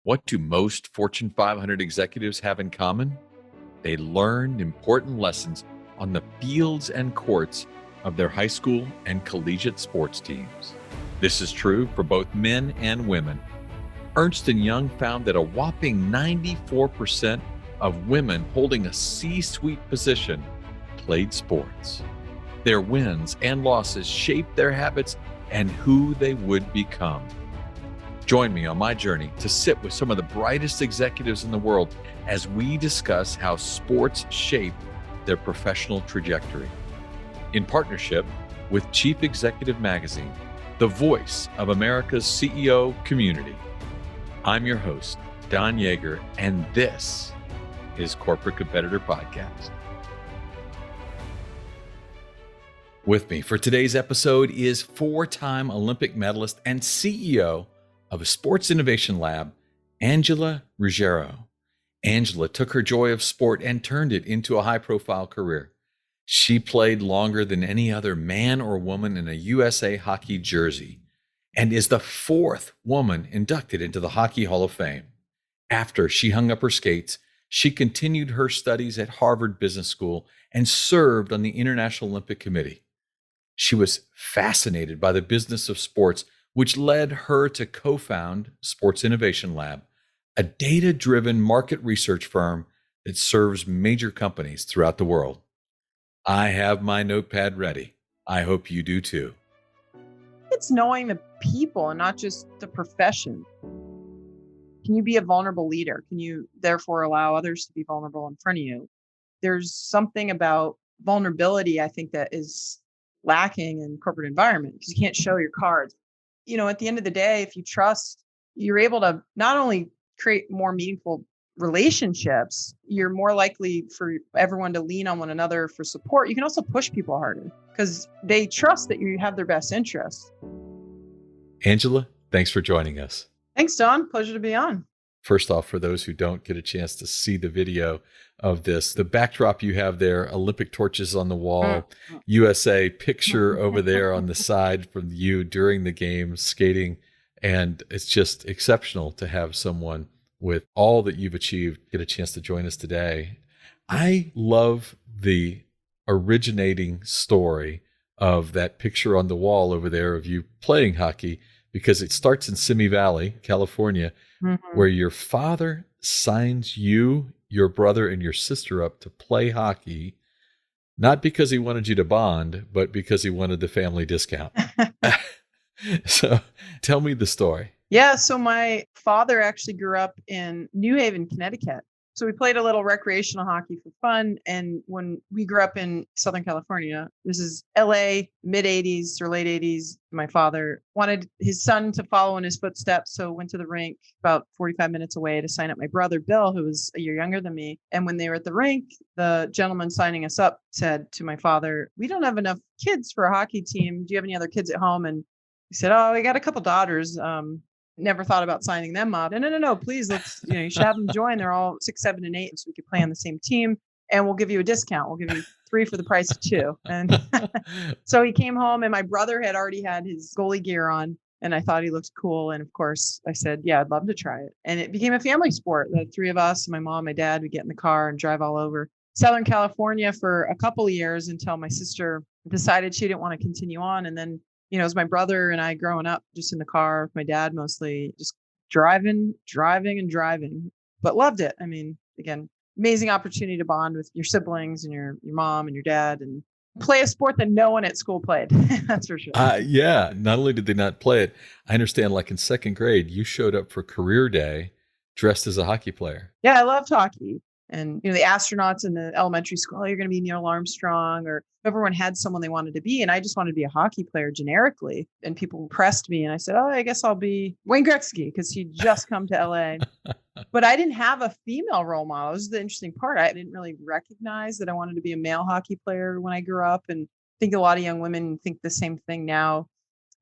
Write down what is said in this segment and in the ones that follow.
What do most Fortune 500 executives have in common? They learned important lessons on the fields and courts of their high school and collegiate sports teams. This is true for both men and women. Ernst & Young found that a whopping 94% of women holding a C-suite position played sports. Their wins and losses shaped their habits and who they would become. Join me on my journey to sit with some of the brightest executives in the world as we discuss how sports shape their professional trajectory. In partnership with Chief Executive Magazine, the voice of America's CEO community, I'm your host, Don Yeager, and this is Corporate Competitor Podcast. With me for today's episode is four-time Olympic medalist and CEO of a sports innovation lab, Angela Ruggiero. Angela took her joy of sport and turned it into a high-profile career. She played longer than any other man or woman in a USA hockey jersey and is the fourth woman inducted into the Hockey Hall of Fame. After she hung up her skates, she continued her studies at Harvard Business School and served on the International Olympic Committee. She was fascinated by the business of sports, which led her to co-found Sports Innovation Lab, a data-driven market research firm that serves major companies throughout the world. I have my notepad ready. I hope you do too. It's knowing the people and not just the profession. Can you be a vulnerable leader? Can you therefore allow others to be vulnerable in front of you? There's something about vulnerability, I think, that is lacking in corporate environment because you can't show your cards. At the end of the day, if you trust, you're able to not only create more meaningful relationships, you're more likely for everyone to lean on one another for support. You can also push people harder because they trust that you have their best interests. Angela, thanks for joining us. Thanks, Don. Pleasure to be on. First off, for those who don't get a chance to see the video of this, the backdrop you have there, Olympic torches on the wall, USA picture over there on the side from you during the game, skating. And it's just exceptional to have someone with all that you've achieved get a chance to join us today. I love the originating story of that picture on the wall over there of you playing hockey, because it starts in Simi Valley, California, where your father signs you, your brother, and your sister up to play hockey, not because he wanted you to bond, but because he wanted the family discount. So tell me the story. Yeah, so my father actually grew up in New Haven, Connecticut. So we played a little recreational hockey for fun. And when we grew up in Southern California, this is LA, mid 80s or late 80s, my father wanted his son to follow in his footsteps. So went to the rink about 45 minutes away to sign up my brother, Bill, who was a year younger than me. And when they were at the rink, the gentleman signing us up said to my father, "We don't have enough kids for a hockey team. Do you have any other kids at home?" And he said, "Oh, we got a couple daughters. Never thought about signing them up." No, please, let's, you should have them join. They're all 6, 7, and 8, so we could play on the same team and we'll give you a discount. We'll give you 3 for the price of 2. And so he came home and my brother had already had his goalie gear on and I thought he looked cool. And of course I said, yeah, I'd love to try it. And it became a family sport. The 3 of us, my mom, my dad, would get in the car and drive all over Southern California for a couple of years until my sister decided she didn't want to continue on. And then it was my brother and I growing up just in the car with my dad, mostly just driving, but loved it. I mean, again, amazing opportunity to bond with your siblings and your mom and your dad and play a sport that no one at school played. That's for sure. Yeah. Not only did they not play it, I understand like in second grade, you showed up for career day dressed as a hockey player. Yeah, I loved hockey. And, the astronauts in the elementary school, you're going to be Neil Armstrong, or everyone had someone they wanted to be. And I just wanted to be a hockey player generically. And people pressed me. And I said, oh, I guess I'll be Wayne Gretzky because he'd just come to LA. But I didn't have a female role model. This is the interesting part. I didn't really recognize that I wanted to be a male hockey player when I grew up. And I think a lot of young women think the same thing now.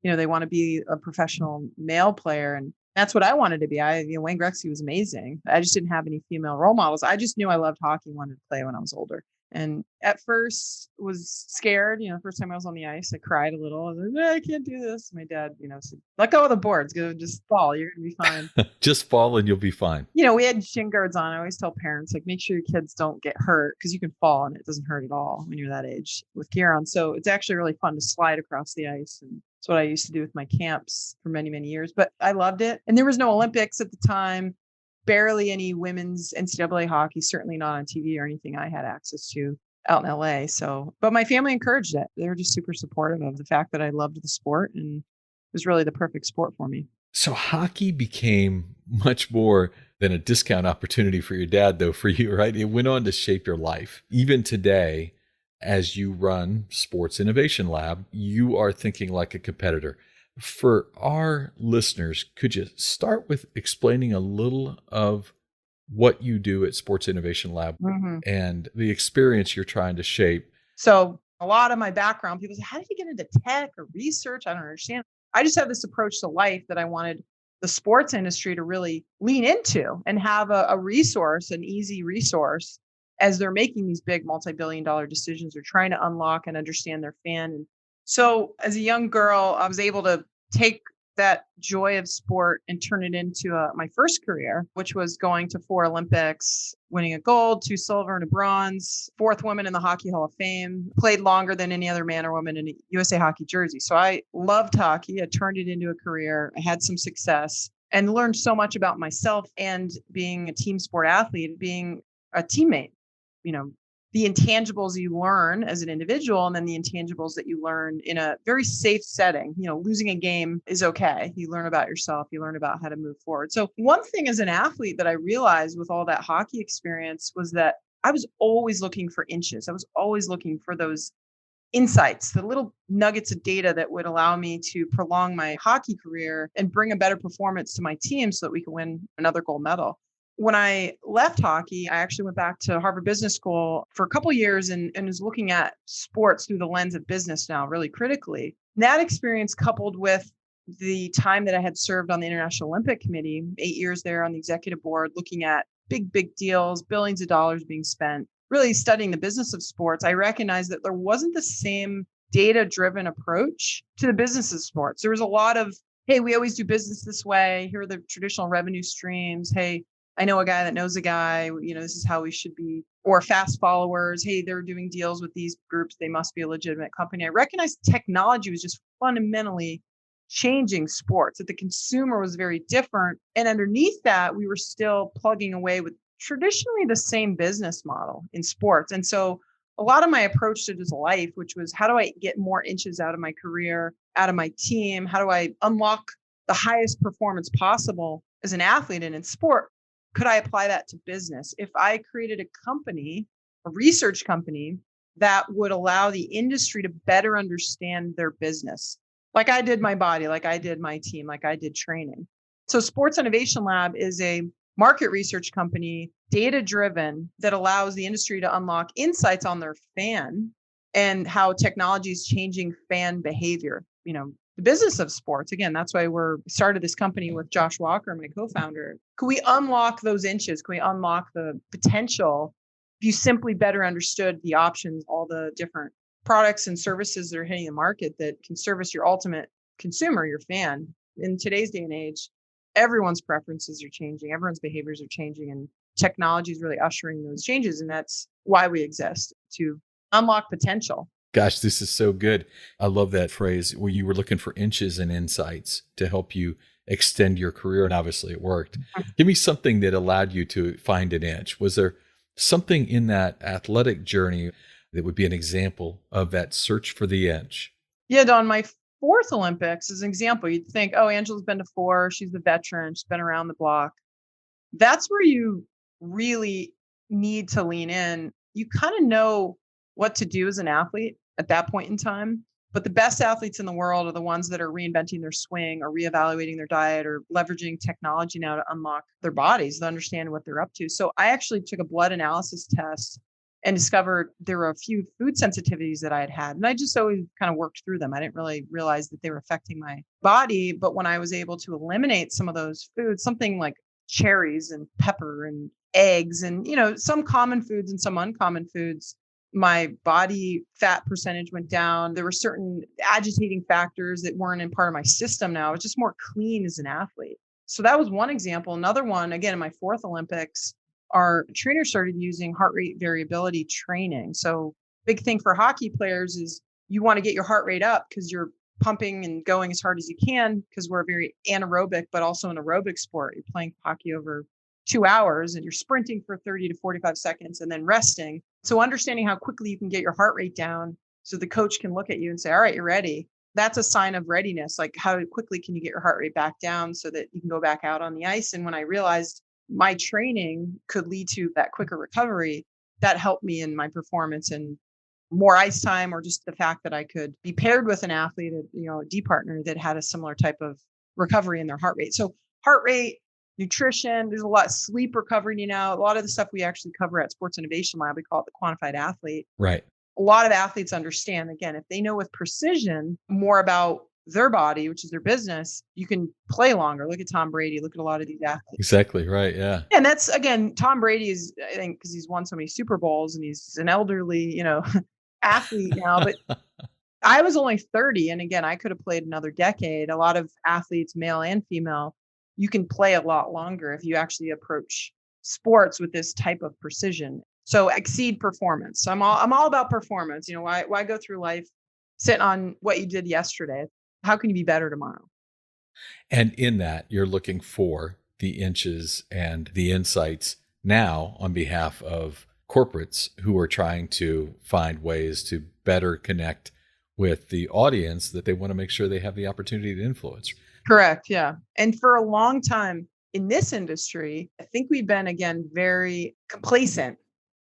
They want to be a professional male player. And that's what I wanted to be. Wayne Gretzky was amazing. I just didn't have any female role models. I just knew I loved hockey and wanted to play when I was older. And at first was scared, first time I was on the ice, I cried a little. I was like, I can't do this. My dad, said, let go of the boards, go just fall. You're going to be fine. Just fall and you'll be fine. We had shin guards on. I always tell parents, like, make sure your kids don't get hurt because you can fall and it doesn't hurt at all when you're that age with gear on. So it's actually really fun to slide across the ice. And that's what I used to do with my camps for many, many years. But I loved it. And there was no Olympics at the time, barely any women's NCAA hockey, certainly not on TV or anything I had access to out in LA. So, but my family encouraged it. They were just super supportive of the fact that I loved the sport and it was really the perfect sport for me. So hockey became much more than a discount opportunity for your dad, though, for you, right? It went on to shape your life. Even today, as you run Sports Innovation Lab, you are thinking like a competitor. For our listeners, could you start with explaining a little of what you do at Sports Innovation Lab and the experience you're trying to shape? So a lot of my background, people say, how did you get into tech or research? I don't understand. I just have this approach to life that I wanted the sports industry to really lean into and have a resource, an easy resource, as they're making these big multi-billion-dollar decisions or trying to unlock and understand their fan. And so as a young girl, I was able to take that joy of sport and turn it into my first career, which was going to 4 Olympics, winning a gold, 2 silver and a bronze, 4th woman in the Hockey Hall of Fame, played longer than any other man or woman in a USA Hockey jersey. So I loved hockey. I turned it into a career. I had some success and learned so much about myself and being a team sport athlete, being a teammate, the intangibles you learn as an individual and then the intangibles that you learn in a very safe setting. Losing a game is okay. You learn about yourself. You learn about how to move forward. So one thing as an athlete that I realized with all that hockey experience was that I was always looking for inches. I was always looking for those insights, the little nuggets of data that would allow me to prolong my hockey career and bring a better performance to my team so that we could win another gold medal. When I left hockey, I actually went back to Harvard Business School for a couple of years and was looking at sports through the lens of business now, really critically. That experience coupled with the time that I had served on the International Olympic Committee, 8 years there on the executive board, looking at big deals, billions of dollars being spent, really studying the business of sports, I recognized that there wasn't the same data-driven approach to the business of sports. There was a lot of, hey, we always do business this way. Here are the traditional revenue streams. Hey, I know a guy that knows a guy, this is how we should be, or fast followers. Hey, they're doing deals with these groups. They must be a legitimate company. I recognized technology was just fundamentally changing sports, that the consumer was very different. And underneath that, we were still plugging away with traditionally the same business model in sports. And so a lot of my approach to just life, which was how do I get more inches out of my career, out of my team? How do I unlock the highest performance possible as an athlete and in sport? Could I apply that to business? If I created a company, a research company that would allow the industry to better understand their business, like I did my body, like I did my team, like I did training. So Sports Innovation Lab is a market research company, data-driven, that allows the industry to unlock insights on their fan and how technology is changing fan behavior. The business of sports. Again, that's why we started this company with Josh Walker, my co-founder. Could we unlock those inches? Can we unlock the potential if you simply better understood the options, all the different products and services that are hitting the market that can service your ultimate consumer, your fan? In today's day and age, everyone's preferences are changing. Everyone's behaviors are changing, and technology is really ushering those changes. And that's why we exist, to unlock potential. Gosh, this is so good. I love that phrase where you were looking for inches and insights to help you extend your career. And obviously it worked. Give me something that allowed you to find an inch. Was there something in that athletic journey that would be an example of that search for the inch? Yeah, Don, my 4th Olympics is an example. You'd think, oh, Angela's been to 4. She's the veteran. She's been around the block. That's where you really need to lean in. You kind of know what to do as an athlete at that point in time. But the best athletes in the world are the ones that are reinventing their swing or reevaluating their diet or leveraging technology now to unlock their bodies, to understand what they're up to. So I actually took a blood analysis test and discovered there were a few food sensitivities that I had had. And I just always kind of worked through them. I didn't really realize that they were affecting my body. But when I was able to eliminate some of those foods, something like cherries and pepper and eggs and, some common foods and some uncommon foods, My body fat percentage went down. There were certain agitating factors that weren't in part of my system now. I was just more clean as an athlete. So that was one example. Another one, again, in my fourth Olympics, our trainers started using heart rate variability training. So big thing for hockey players is you want to get your heart rate up because you're pumping and going as hard as you can because we're a very anaerobic, but also an aerobic sport. You're playing hockey over 2 hours and you're sprinting for 30 to 45 seconds and then resting. So understanding how quickly you can get your heart rate down so the coach can look at you and say, all right, you're ready. That's a sign of readiness. Like how quickly can you get your heart rate back down so that you can go back out on the ice? And when I realized my training could lead to that quicker recovery, that helped me in my performance and more ice time, or just the fact that I could be paired with an athlete, a D partner that had a similar type of recovery in their heart rate. So heart rate, nutrition, there's a lot of sleep recovery, a lot of the stuff we actually cover at Sports Innovation Lab, we call it the quantified athlete. Right. A lot of athletes understand, again, if they know with precision more about their body, which is their business, you can play longer. Look at Tom Brady, look at a lot of these athletes. Exactly. Right. Yeah. And that's, again, Tom Brady is, I think, because he's won so many Super Bowls and he's an elderly, athlete now, but I was only 30. And again, I could have played another decade. A lot of athletes, male and female, you can play a lot longer if you actually approach sports with this type of precision. So exceed performance. So I'm all about performance. Why go through life sitting on what you did yesterday? How can you be better tomorrow? And in that, you're looking for the inches and the insights now on behalf of corporates who are trying to find ways to better connect with the audience that they want to make sure they have the opportunity to influence. Correct. Yeah. And for a long time in this industry, I think we've been, again, very complacent.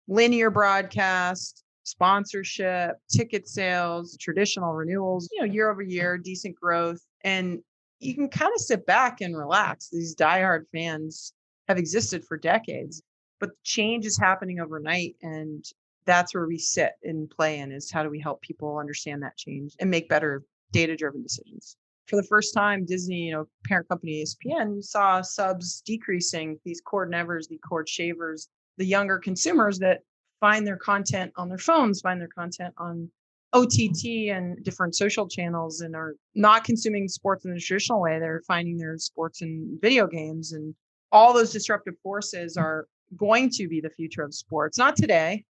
Linear broadcast, sponsorship, ticket sales, traditional renewals, year over year, decent growth. And you can kind of sit back and relax. These diehard fans have existed for decades, but change is happening overnight. And that's where we sit and play in, is how do we help people understand that change and make better data-driven decisions. For the first time, Disney, parent company ESPN, saw subs decreasing, these cord nevers, the cord shavers, the younger consumers that find their content on their phones, find their content on OTT and different social channels, and are not consuming sports in the traditional way. They're finding their sports in video games, and all those disruptive forces are going to be the future of sports. Not today,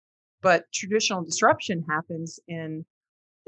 but traditional disruption happens in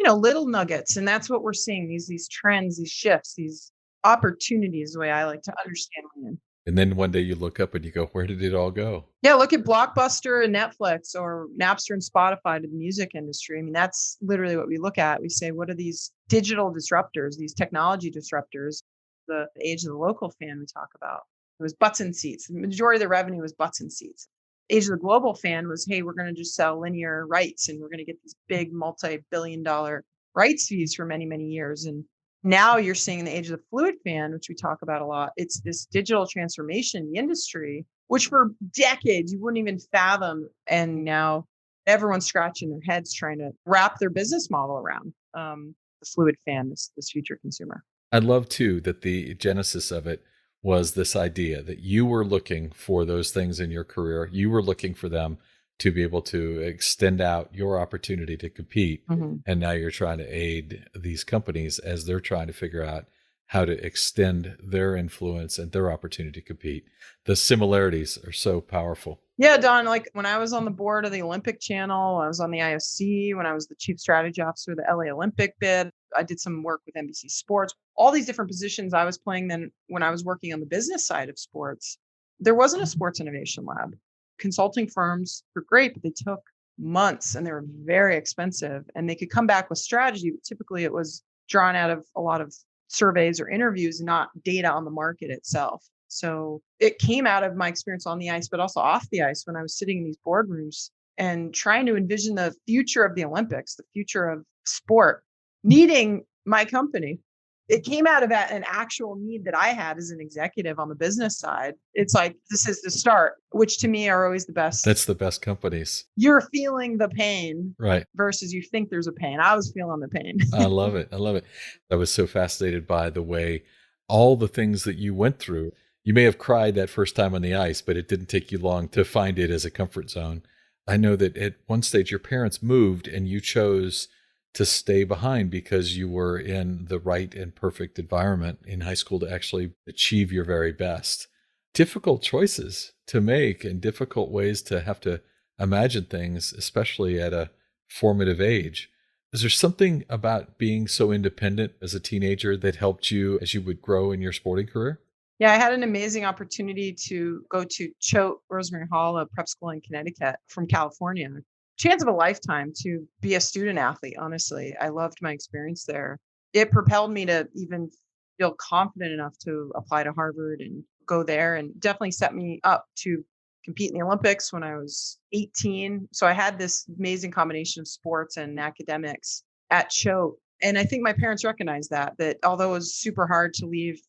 little nuggets. And that's what we're seeing, these trends, these shifts, these opportunities, the way I like to understand them. And then one day you look up and you go, where did it all go? Yeah, look at Blockbuster and Netflix, or Napster and Spotify to the music industry. I mean, that's literally what we look at. We say, what are these digital disruptors, these technology disruptors? The age of the local fan we talk about, it was butts and seats. The majority of the revenue was butts and seats. Age of the global fan was, hey, we're going to just sell linear rights and we're going to get these big multi-billion-dollar rights fees for many, many years. And now you're seeing the age of the fluid fan, which we talk about a lot. It's this digital transformation in the industry, which for decades you wouldn't even fathom. And now everyone's scratching their heads trying to wrap their business model around the fluid fan, this future consumer. I love too that the genesis of it was this idea that you were looking for those things in your career. You were looking for them to be able to extend out your opportunity to compete. Mm-hmm. And now you're trying to aid these companies as they're trying to figure out how to extend their influence and their opportunity to compete. The similarities are so powerful. Yeah, Don, like when I was on the board of the Olympic Channel, I was on the IOC, when I was the chief strategy officer of the LA Olympic bid, I did some work with NBC Sports, all these different positions I was playing then when I was working on the business side of sports. There wasn't a sports innovation lab. Consulting firms were great, but they took months and they were very expensive, and they could come back with strategy, but typically it was drawn out of a lot of surveys or interviews, not data on the market itself. So it came out of my experience on the ice, but also off the ice when I was sitting in these boardrooms and trying to envision the future of the Olympics, the future of sport, needing my company. It came out of an actual need that I had as an executive on the business side. It's like, this is the start, which to me are always the best. That's the best companies. You're feeling the pain, right? Versus you think there's a pain. I was feeling the pain. I love it. I love it. I was so fascinated by the way all the things that you went through. You may have cried that first time on the ice, but it didn't take you long to find it as a comfort zone. I know that at one stage your parents moved and you chose to stay behind because you were in the right and perfect environment in high school to actually achieve your very best. Difficult choices to make and difficult ways to have to imagine things, especially at a formative age. Is there something about being so independent as a teenager that helped you as you would grow in your sporting career? Yeah, I had an amazing opportunity to go to Choate Rosemary Hall, a prep school in Connecticut from California. Chance of a lifetime to be a student athlete, honestly. I loved my experience there. It propelled me to even feel confident enough to apply to Harvard and go there, and definitely set me up to compete in the Olympics when I was 18. So I had this amazing combination of sports and academics at Choate. And I think my parents recognized that although it was super hard to leave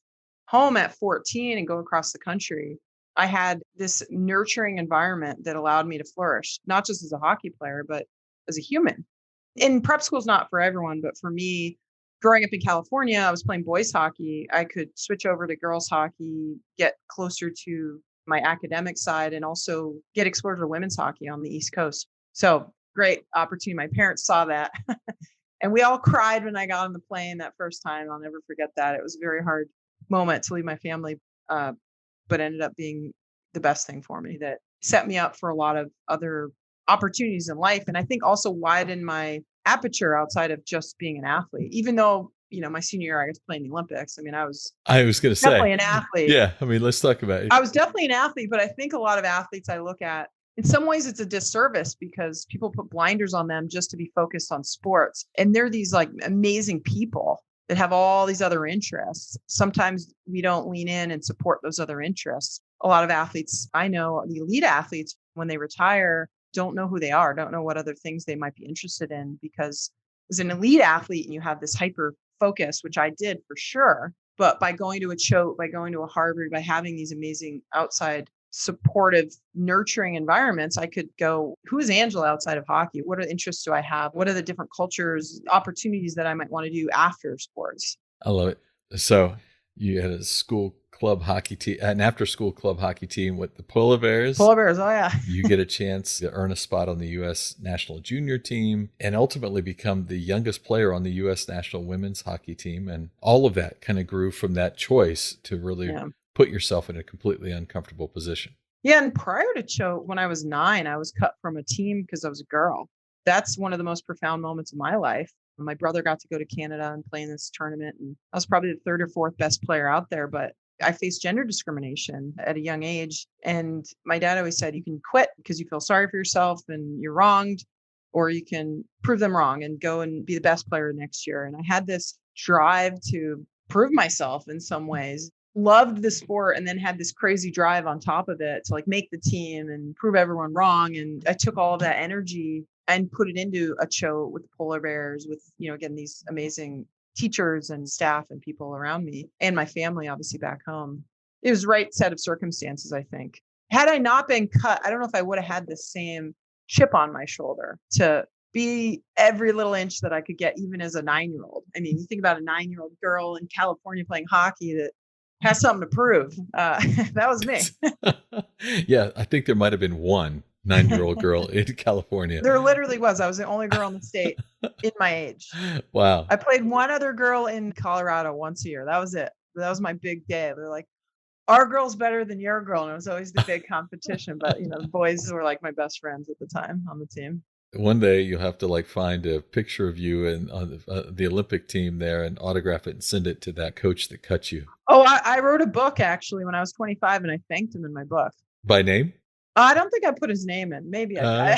home at 14 and go across the country, I had this nurturing environment that allowed me to flourish, not just as a hockey player, but as a human. And prep school's not for everyone, but for me, growing up in California, I was playing boys hockey. I could switch over to girls hockey, get closer to my academic side, and also get exposure to women's hockey on the East Coast. So great opportunity. My parents saw that. And we all cried when I got on the plane that first time. I'll never forget that. It was a very hard moment to leave my family, uh, but ended up being the best thing for me that set me up for a lot of other opportunities in life. And I think also widened my aperture outside of just being an athlete, even though, my senior year, I got to play in the Olympics. I mean, I was I was going to say, definitely an athlete. yeah, I mean, let's talk about it. I was definitely an athlete, but I think a lot of athletes I look at, in some ways, it's a disservice because people put blinders on them just to be focused on sports. And they're these like amazing people that have all these other interests. Sometimes we don't lean in and support those other interests. A lot of athletes I know, the elite athletes, when they retire, don't know who they are, don't know what other things they might be interested in, because as an elite athlete, you have this hyper focus, which I did for sure. But by going to a Choate, by going to a Harvard, by having these amazing outside supportive, nurturing environments, I could go, who is Angela outside of hockey? What are the interests do I have? What are the different cultures, opportunities that I might want to do after sports? I love it. So you had a school club hockey team, an after school club hockey team with the Polar Bears. Polar Bears, oh yeah. You get a chance to earn a spot on the U.S. national junior team and ultimately become the youngest player on the U.S. national women's hockey team. And all of that kind of grew from that choice to really put yourself in a completely uncomfortable position. Yeah. And prior to Choate, when I was 9, I was cut from a team because I was a girl. That's one of the most profound moments of my life. My brother got to go to Canada and play in this tournament, and I was probably the third or fourth best player out there, but I faced gender discrimination at a young age. And my dad always said, you can quit because you feel sorry for yourself and you're wronged, or you can prove them wrong and go and be the best player next year. And I had this drive to prove myself in some ways, loved the sport, and then had this crazy drive on top of it to like make the team and prove everyone wrong. And I took all of that energy and put it into a Choate with the Polar Bears, with, again, these amazing teachers and staff and people around me, and my family, obviously, back home. It was the right set of circumstances, I think. Had I not been cut, I don't know if I would have had the same chip on my shoulder to be every little inch that I could get, even as a 9-year-old. I mean, you think about a 9-year-old girl in California playing hockey that has something to prove. That was me. Yeah, I think there might have been one 9-year-old girl in California. There literally was. I was the only girl in the state in my age. Wow. I played one other girl in Colorado once a year. That was it. That was my big day. They're like, our girl's better than your girl. And it was always the big competition. But, the boys were like my best friends at the time on the team. One day you'll have to find a picture of you and the Olympic team there and autograph it and send it to that coach that cut you. Oh, I wrote a book actually when I was 25, and I thanked him in my book. By name? I don't think I put his name in. Maybe I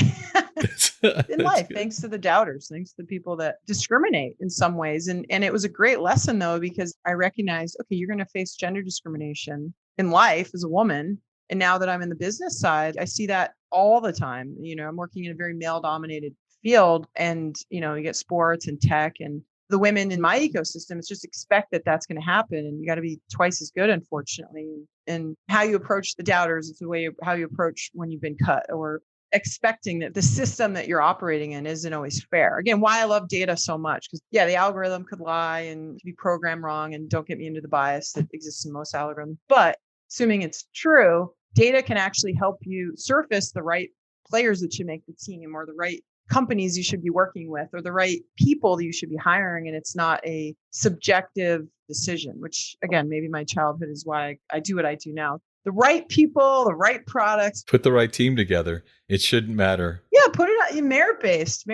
in life, good. Thanks to the doubters, thanks to the people that discriminate in some ways. And it was a great lesson, though, because I recognized, okay, you're going to face gender discrimination in life as a woman. And now that I'm in the business side, I see that all the time. I'm working in a very male dominated field, and, you get sports and tech, and the women in my ecosystem, it's just expect that that's going to happen. And you got to be twice as good, unfortunately. And how you approach the doubters is the way how you approach when you've been cut, or expecting that the system that you're operating in isn't always fair. Again, why I love data so much, because the algorithm could lie and be programmed wrong, and don't get me into the bias that exists in most algorithms. But assuming it's true, data can actually help you surface the right players that should make the team, or the right companies you should be working with, or the right people that you should be hiring. And it's not a subjective decision, which again, maybe my childhood is why I do what I do now. The right people, the right products. Put the right team together. It shouldn't matter. Yeah, put it in merit-based.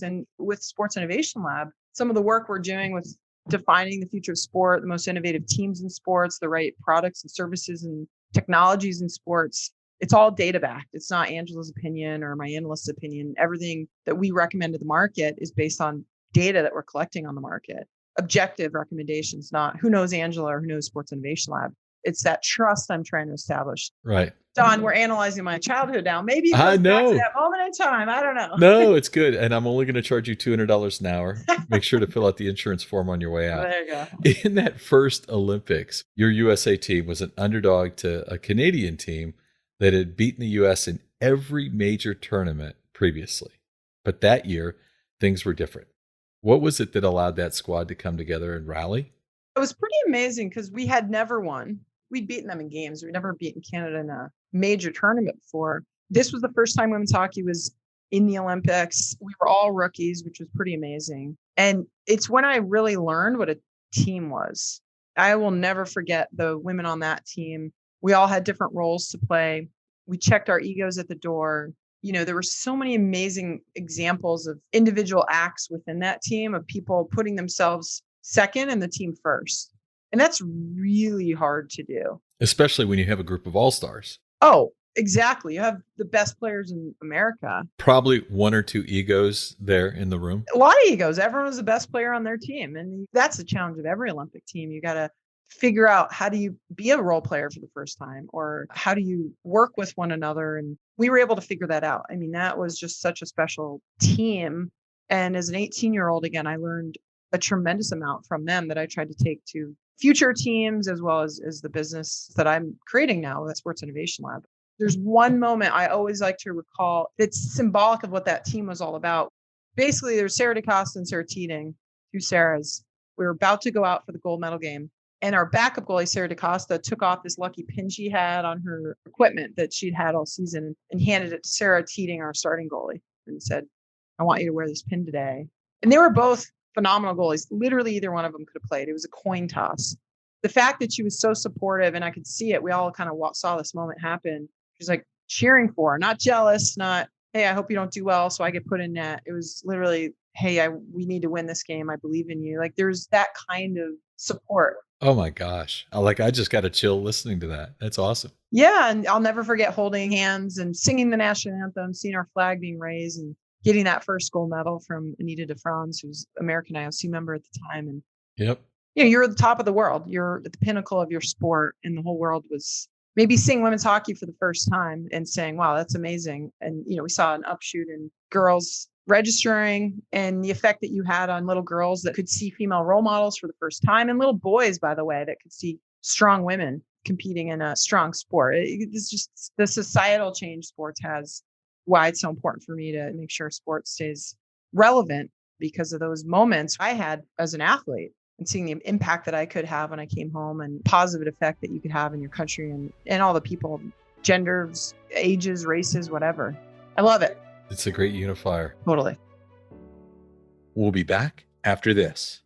And with Sports Innovation Lab, some of the work we're doing with defining the future of sport, the most innovative teams in sports, the right products and services and technologies in sports, it's all data backed. It's not Angela's opinion or my analyst's opinion. Everything that we recommend to the market is based on data that we're collecting on the market. Objective recommendations, not who knows Angela or who knows Sports Innovation Lab. It's that trust I'm trying to establish. Right. Don, we're analyzing my childhood now. Maybe it I goes back know. to that moment in time. I don't know. No, it's good. And I'm only going to charge you $200 an hour. Make sure to fill out the insurance form on your way out. There you go. In that first Olympics, your USA team was an underdog to a Canadian team that had beaten the US in every major tournament previously. But that year, things were different. What was it that allowed that squad to come together and rally? It was pretty amazing because we had never won. We'd beaten them in games. We'd never beaten Canada in a major tournament before. This was the first time women's hockey was in the Olympics. We were all rookies, which was pretty amazing. And it's when I really learned what a team was. I will never forget the women on that team. We all had different roles to play. We checked our egos at the door. You know, there were so many amazing examples of individual acts within that team, of people putting themselves second and the team first. And that's really hard to do. Especially when you have a group of all-stars. Oh, exactly. You have the best players in America. Probably one or two egos there in the room. A lot of egos. Everyone was the best player on their team. And that's the challenge of every Olympic team. You got to figure out, how do you be a role player for the first time? Or how do you work with one another? And we were able to figure that out. I mean, that was just such a special team. And as an 18-year-old, again, I learned a tremendous amount from them that I tried to take to future teams, as well as the business that I'm creating now at Sports Innovation Lab. There's one moment I always like to recall that's symbolic of what that team was all about. Basically, there's Sarah DeCosta and Sarah Teeting, two Sarahs. We were about to go out for the gold medal game. And our backup goalie, Sarah DeCosta, took off this lucky pin she had on her equipment that she'd had all season and handed it to Sarah Teeting, our starting goalie, and said, "I want you to wear this pin today." And they were both phenomenal goalies. Literally, either one of them could have played. It was a coin toss. The fact that she was so supportive, and I could see it, we all kind of saw this moment happen. She's like cheering for her, not jealous, not, "Hey, I hope you don't do well, so I get put in net." It was literally, "Hey, we need to win this game. I believe in you." Like, there's that kind of support. Oh my gosh. I just got a chill listening to that. That's awesome. Yeah. And I'll never forget holding hands and singing the national anthem, seeing our flag being raised, and getting that first gold medal from Anita DeFrance, who's American IOC member at the time. And Yep. you know, you're at the top of the world. You're at the pinnacle of your sport, and the whole world was maybe seeing women's hockey for the first time and saying, "Wow, that's amazing." And, you know, we saw an upshoot in girls registering, and the effect that you had on little girls that could see female role models for the first time, and little boys, by the way, that could see strong women competing in a strong sport. It's just the societal change sports has, why it's so important for me to make sure sports stays relevant, because of those moments I had as an athlete and seeing the impact that I could have when I came home, and positive effect that you could have in your country and all the people, genders, ages, races, whatever. I love it. It's a great unifier. Totally. We'll be back after this.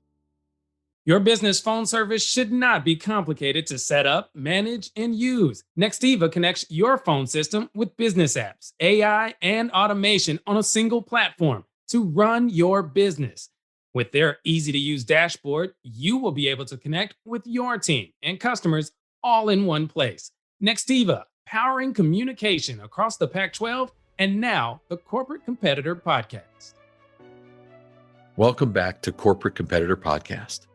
Your business phone service should not be complicated to set up, manage, and use. Nextiva connects your phone system with business apps, AI, and automation on a single platform to run your business. With their easy-to-use dashboard, you will be able to connect with your team and customers all in one place. Nextiva, powering communication across the Pac-12 and now the Corporate Competitor Podcast. Welcome back to Corporate Competitor Podcast.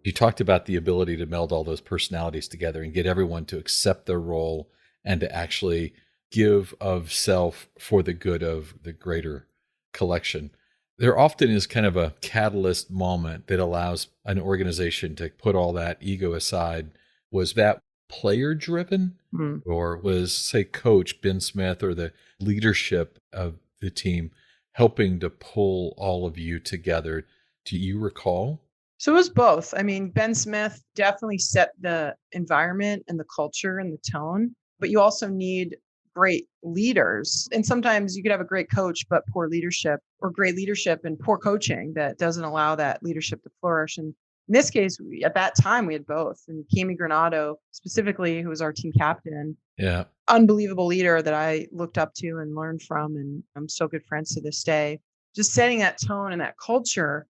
You talked about the ability to meld all those personalities together and get everyone to accept their role and to actually give of self for the good of the greater collection. There often is kind of a catalyst moment that allows an organization to put all that ego aside. Was that player driven, or was, say, coach Ben Smith or the leadership of the team helping to pull all of you together? Do you recall? So it was both. I mean, Ben Smith definitely set the environment and the culture and the tone, but you also need great leaders. And sometimes you could have a great coach, but poor leadership, or great leadership and poor coaching that doesn't allow that leadership to flourish. And in this case, at that time, we had both. And Cami Granado, specifically, who was our team captain, Yeah. unbelievable leader that I looked up to and learned from. And I'm still good friends to this day. Just setting that tone and that culture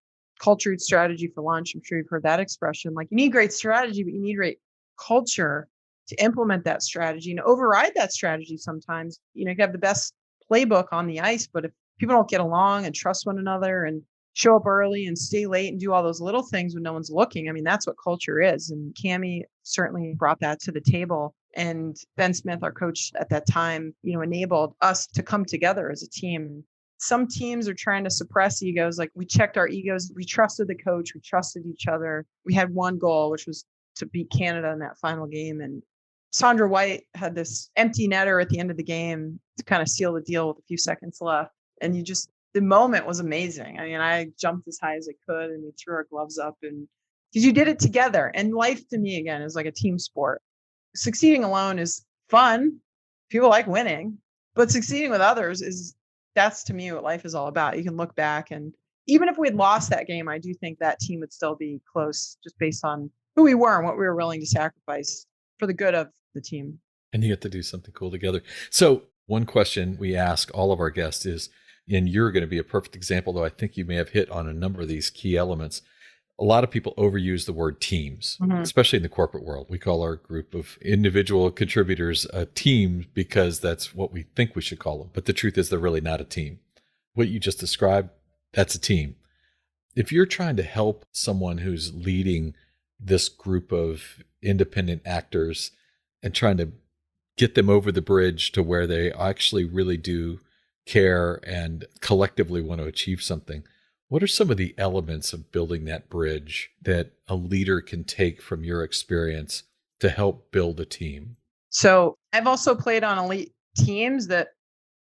eats strategy for lunch. I'm sure you've heard that expression. Like, you need great strategy, but you need great culture to implement that strategy and override that strategy sometimes. You know, you have the best playbook on the ice, but if people don't get along and trust one another and show up early and stay late and do all those little things when no one's looking, I mean, that's what culture is. And Cami certainly brought that to the table. And Ben Smith, our coach at that time, you know, enabled us to come together as a team. Some teams are trying to suppress egos. Like, we checked our egos. We trusted the coach. We trusted each other. We had one goal, which was to beat Canada in that final game. And Sandra White had this empty netter at the end of the game to kind of seal the deal with a few seconds left. And the moment was amazing. I mean, I jumped as high as I could and we threw our gloves up, and because you did it together. And life to me, again, is like a team sport. Succeeding alone is fun. People like winning, but succeeding with others that's to me what life is all about. You can look back, and even if we had lost that game, I do think that team would still be close just based on who we were and what we were willing to sacrifice for the good of the team. And you get to do something cool together. So one question we ask all of our guests is, and you're going to be a perfect example, though I think you may have hit on a number of these key elements. A lot of people overuse the word teams, especially in the corporate world. We call our group of individual contributors a team because that's what we think we should call them. But the truth is, they're really not a team. What you just described, that's a team. If you're trying to help someone who's leading this group of independent actors and trying to get them over the bridge to where they actually really do care and collectively want to achieve something, what are some of the elements of building that bridge that a leader can take from your experience to help build a team? So I've also played on elite teams that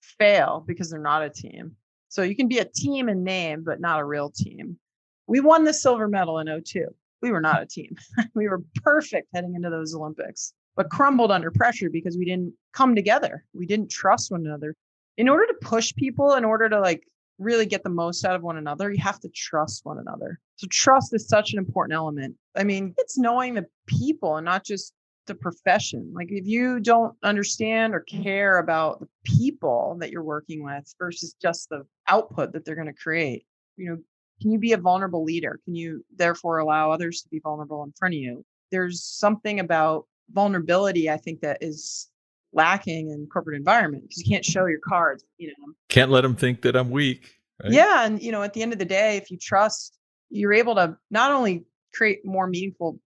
fail because they're not a team. So you can be a team in name, but not a real team. We won the silver medal in '02. We were not a team. We were perfect heading into those Olympics, but crumbled under pressure because we didn't come together. We didn't trust one another. In order to push people, in order to really get the most out of one another, you have to trust one another. So trust is such an important element. I mean, it's knowing the people and not just the profession. Like, if you don't understand or care about the people that you're working with versus just the output that they're going to create, you know, can you be a vulnerable leader? Can you therefore allow others to be vulnerable in front of you? There's something about vulnerability, I think, that is lacking in corporate environment because you can't show your cards, you know. Can't let them think that I'm weak. Right? Yeah. And, you know, at the end of the day, if you trust, you're able to not only create more meaningful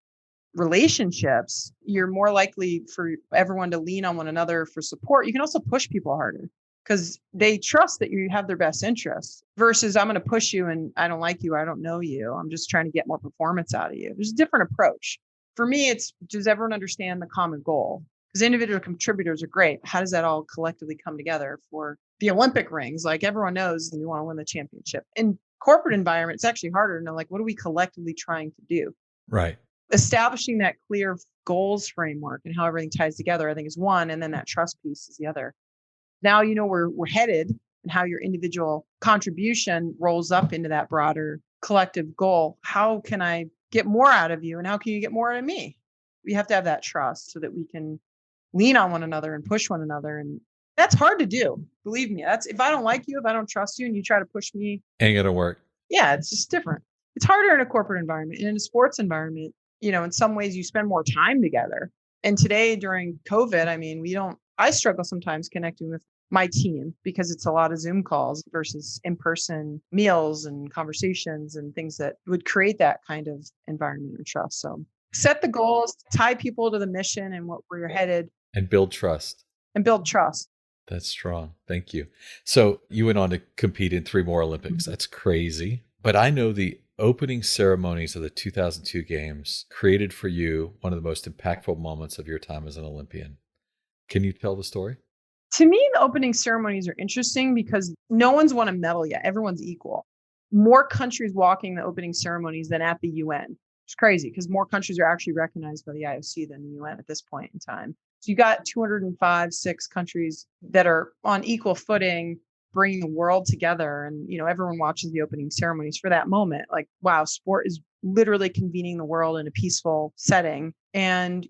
relationships, you're more likely for everyone to lean on one another for support. You can also push people harder because they trust that you have their best interests versus I'm going to push you and I don't like you. I don't know you. I'm just trying to get more performance out of you. There's a different approach. For me, it's, does everyone understand the common goal? Because individual contributors are great. How does that all collectively come together for the Olympic rings? Like, everyone knows we want to win the championship. In corporate environment, it's actually harder to know, like, what are we collectively trying to do? Right. Establishing that clear goals framework and how everything ties together, I think, is one. And then that trust piece is the other. Now, you know, where we're headed and how your individual contribution rolls up into that broader collective goal. How can I get more out of you? And how can you get more out of me? We have to have that trust so that we can lean on one another and push one another. And that's hard to do. Believe me, that's, if I don't like you, if I don't trust you and you try to push me, Ain't gonna work. Yeah, it's just different. It's harder in a corporate environment. And in a sports environment, you know, in some ways you spend more time together. And today during COVID, I mean, I struggle sometimes connecting with my team because it's a lot of Zoom calls versus in-person meals and conversations and things that would create that kind of environment and trust. So set the goals, tie people to the mission and where you're headed. And build trust. And build trust. That's strong. Thank you. So you went on to compete in 3 more Olympics. That's crazy. But I know the opening ceremonies of the 2002 games created for you one of the most impactful moments of your time as an Olympian. Can you tell the story? To me, the opening ceremonies are interesting because no one's won a medal yet. Everyone's equal. More countries walking the opening ceremonies than at the UN. It's crazy because more countries are actually recognized by the IOC than the UN at this point in time. So you got 205, 6 countries that are on equal footing, bringing the world together. And, everyone watches the opening ceremonies for that moment. Like, wow, sport is literally convening the world in a peaceful setting. And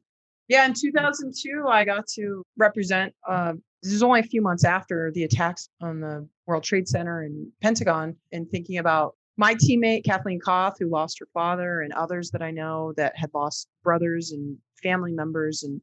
yeah, in 2002, I got to represent, this is only a few months after the attacks on the World Trade Center and Pentagon, and thinking about my teammate, Kathleen Koth, who lost her father, and others that I know that had lost brothers and family members. And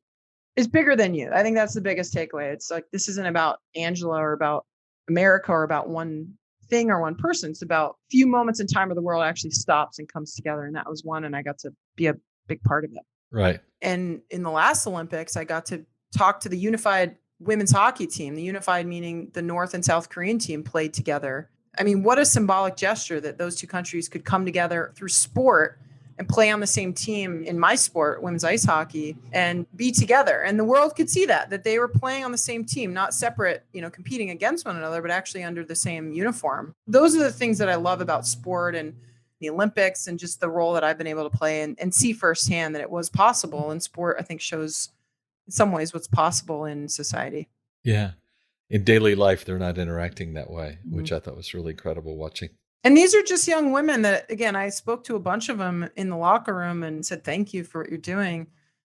it's bigger than you. I think that's the biggest takeaway. It's like, this isn't about Angela or about America or about one thing or one person. It's about few moments in time where the world actually stops and comes together. And that was one. And I got to be a big part of it. Right. And in the last Olympics, I got to talk to the unified women's hockey team. The unified meaning the North and South Korean team played together. I mean, what a symbolic gesture that those two countries could come together through sport and play on the same team in my sport, women's ice hockey, and be together. And the world could see that they were playing on the same team, not separate, competing against one another, but actually under the same uniform. Those are the things that I love about sport and the Olympics, and just the role that I've been able to play and see firsthand that it was possible. And sport, I think, shows in some ways what's possible in society. Yeah. In daily life, they're not interacting that way, Mm-hmm. which I thought was really incredible watching. And these are just young women that, again, I spoke to a bunch of them in the locker room and said, thank you for what you're doing.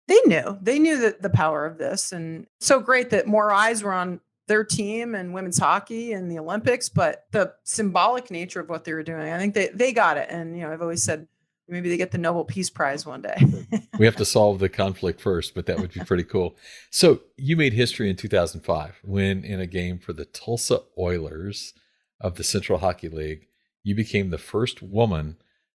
They knew that the power of this, and so great that more eyes were on their team and women's hockey and the Olympics, but the symbolic nature of what they were doing, I think they got it. And, I've always said maybe they get the Nobel Peace Prize one day. We have to solve the conflict first, but that would be pretty cool. So you made history in 2005 when, in a game for the Tulsa Oilers of the Central Hockey League, you became the first woman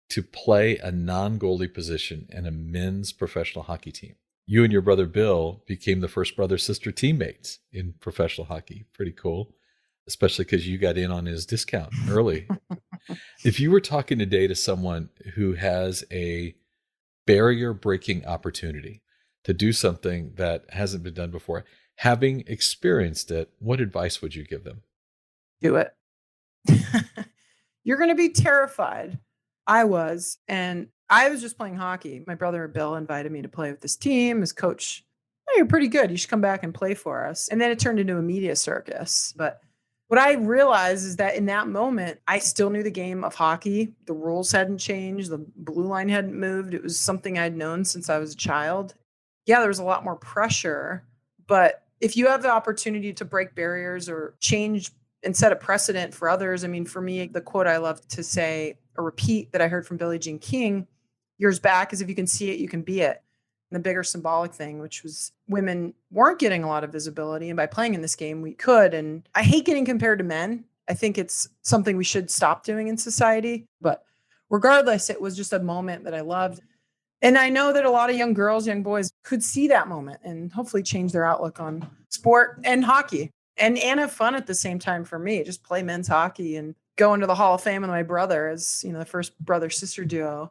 to play a non-goalie position in a men's professional hockey team. You and your brother Bill became the first brother-sister teammates in professional hockey. Pretty cool, especially because you got in on his discount early. If you were talking today to someone who has a barrier-breaking opportunity to do something that hasn't been done before, having experienced it, what advice would you give them? Do it. You're going to be terrified. I was. And I was just playing hockey. My brother Bill invited me to play with this team. His coach, oh, you're pretty good. You should come back and play for us. And then it turned into a media circus. But what I realized is that in that moment, I still knew the game of hockey. The rules hadn't changed. The blue line hadn't moved. It was something I'd known since I was a child. Yeah, there was a lot more pressure. But if you have the opportunity to break barriers or change and set a precedent for others. I mean, for me, the quote I love to say, a repeat that I heard from Billie Jean King years back, is if you can see it, you can be it. And the bigger symbolic thing, which was women weren't getting a lot of visibility. And by playing in this game, we could. And I hate getting compared to men. I think it's something we should stop doing in society. But regardless, it was just a moment that I loved. And I know that a lot of young girls, young boys could see that moment and hopefully change their outlook on sport and hockey. And have fun at the same time. For me, just play men's hockey and go into the Hall of Fame with my brother as, the first brother-sister duo.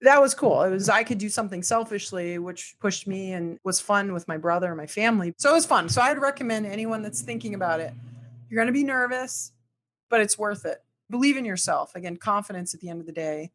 That was cool. It was, I could do something selfishly, which pushed me and was fun with my brother and my family. So it was fun. So I'd recommend anyone that's thinking about it, you're going to be nervous, but it's worth it. Believe in yourself. Again, confidence at the end of the day.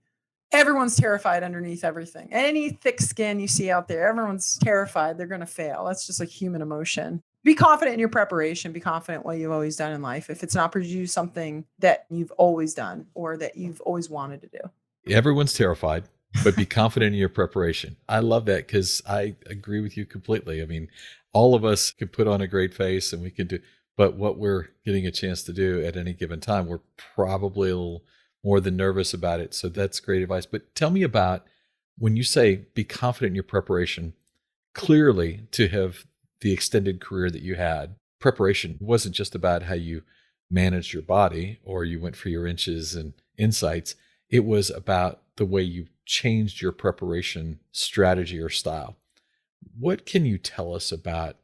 Everyone's terrified underneath everything. Any thick skin you see out there, everyone's terrified they're going to fail. That's just a human emotion. Be confident in your preparation. Be confident what you've always done in life. If it's an opportunity to do something that you've always done or that you've always wanted to do. Everyone's terrified, but be confident in your preparation. I love that because I agree with you completely. I mean, all of us could put on a great face and we can do, but what we're getting a chance to do at any given time, we're probably a little more than nervous about it. So that's great advice. But tell me about when you say be confident in your preparation, clearly to have the extended career that you had, preparation wasn't just about how you managed your body or you went for your inches and insights. It was about the way you changed your preparation strategy or style. What can you tell us about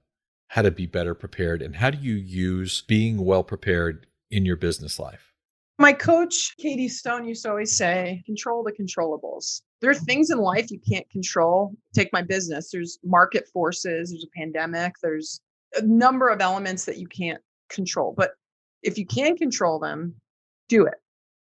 how to be better prepared and how do you use being well prepared in your business life? My coach, Katie Stone, used to always say, control the controllables. There are things in life you can't control. Take my business. There's market forces. There's a pandemic. There's a number of elements that you can't control. But if you can control them, do it.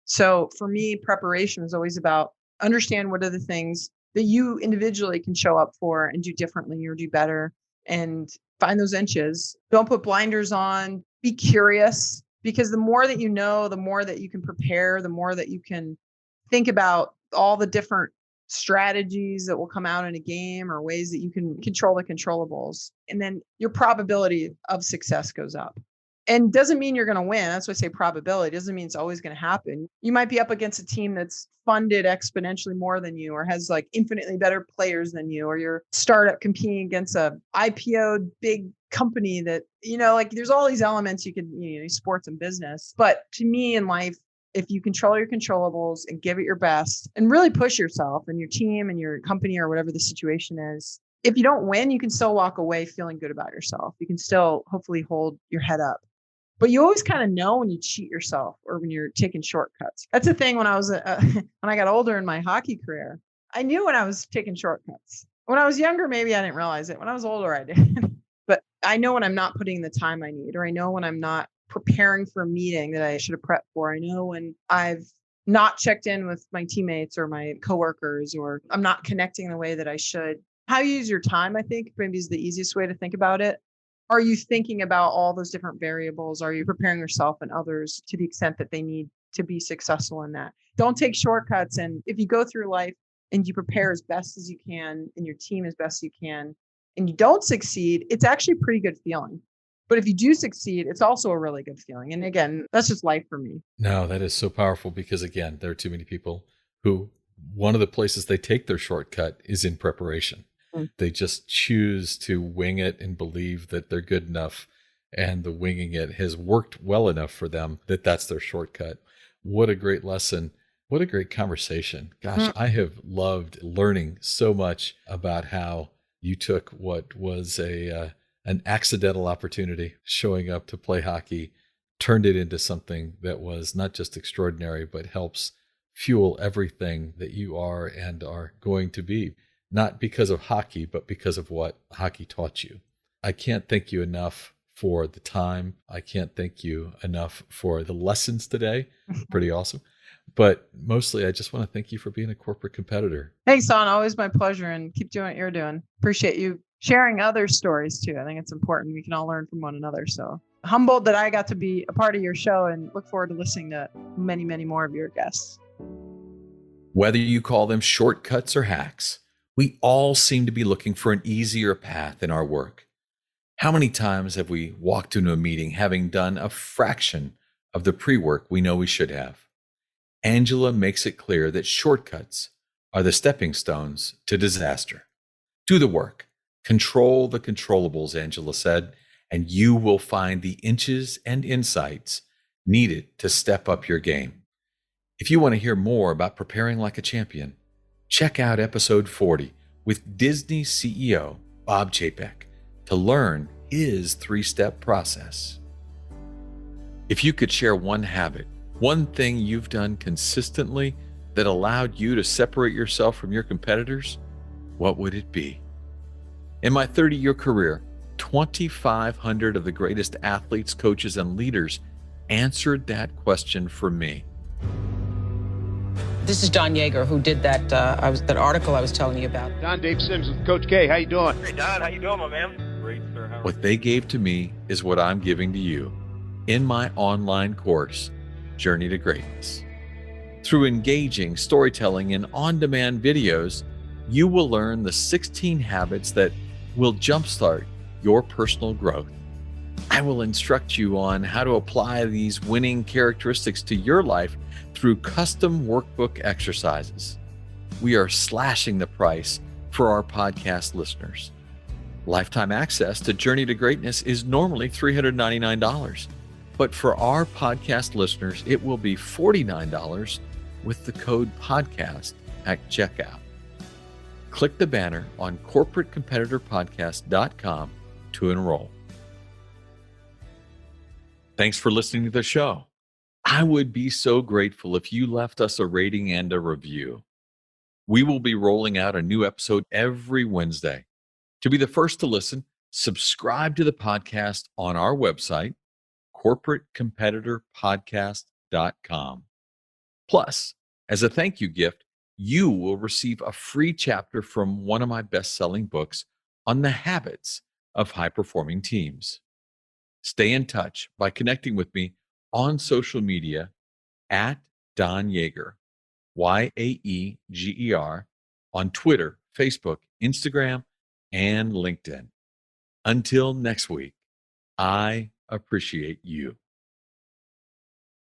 So for me, preparation is always about understand what are the things that you individually can show up for and do differently or do better. And find those inches. Don't put blinders on. Be curious, because the more that you know, the more that you can prepare, the more that you can think about all the different strategies that will come out in a game or ways that you can control the controllables. And then your probability of success goes up. And doesn't mean you're going to win. That's why I say probability. Doesn't mean it's always going to happen. You might be up against a team that's funded exponentially more than you, or has like infinitely better players than you, or your startup competing against a IPO big company that, like there's all these elements you could, sports and business. But to me in life, if you control your controllables and give it your best and really push yourself and your team and your company or whatever the situation is, if you don't win, you can still walk away feeling good about yourself. You can still hopefully hold your head up. But you always kind of know when you cheat yourself or when you're taking shortcuts. That's the thing when I was when I got older in my hockey career. I knew when I was taking shortcuts. When I was younger, maybe I didn't realize it. When I was older, I did. But I know when I'm not putting the time I need, or I know when I'm not preparing for a meeting that I should have prepped for. I know when I've not checked in with my teammates or my coworkers, or I'm not connecting the way that I should. How you use your time, I think, maybe is the easiest way to think about it. Are you thinking about all those different variables? Are you preparing yourself and others to the extent that they need to be successful in that? Don't take shortcuts. And if you go through life and you prepare as best as you can and your team as best you can, and you don't succeed, it's actually a pretty good feeling. But if you do succeed, it's also a really good feeling. And again, that's just life for me. No, that is so powerful because, again, there are too many people who one of the places they take their shortcut is in preparation. They just choose to wing it and believe that they're good enough, and the winging it has worked well enough for them that that's their shortcut. What a great lesson. What a great conversation. Gosh, I have loved learning so much about how you took what was an accidental opportunity, showing up to play hockey, turned it into something that was not just extraordinary, but helps fuel everything that you are and are going to be. Not because of hockey, but because of what hockey taught you. I can't thank you enough for the time. I can't thank you enough for the lessons today. Pretty awesome. But mostly, I just want to thank you for being a corporate competitor. Thanks, Son. Always my pleasure. And keep doing what you're doing. Appreciate you sharing other stories too. I think it's important. We can all learn from one another. So humbled that I got to be a part of your show, and look forward to listening to many, many more of your guests. Whether you call them shortcuts or hacks, we all seem to be looking for an easier path in our work. How many times have we walked into a meeting having done a fraction of the pre-work we know we should have? Angela makes it clear that shortcuts are the stepping stones to disaster. Do the work. Control the controllables, Angela said, and you will find the inches and insights needed to step up your game. If you want to hear more about preparing like a champion, check out episode 40 with Disney CEO Bob Chapek to learn his 3-step process. If you could share one habit, one thing you've done consistently that allowed you to separate yourself from your competitors, what would it be? In my 30-year career, 2,500 of the greatest athletes, coaches, and leaders answered that question for me. This is Don Yeager, who did that article I was telling you about. Don, Dave Sims with Coach K. How you doing? Hey, Don. How you doing, my man? Great, sir. What they gave to me is what I'm giving to you in my online course, Journey to Greatness. Through engaging storytelling and on-demand videos, you will learn the 16 habits that will jumpstart your personal growth. I will instruct you on how to apply these winning characteristics to your life through custom workbook exercises. We are slashing the price for our podcast listeners. Lifetime access to Journey to Greatness is normally $399, but for our podcast listeners, it will be $49 with the code podcast at checkout. Click the banner on corporatecompetitorpodcast.com to enroll. Thanks for listening to the show. I would be so grateful if you left us a rating and a review. We will be rolling out a new episode every Wednesday. To be the first to listen, subscribe to the podcast on our website, corporatecompetitorpodcast.com. Plus, as a thank you gift, you will receive a free chapter from one of my best-selling books on the habits of high-performing teams. Stay in touch by connecting with me on social media at Don Yeager, Yaeger, on Twitter, Facebook, Instagram, and LinkedIn. Until next week, I appreciate you.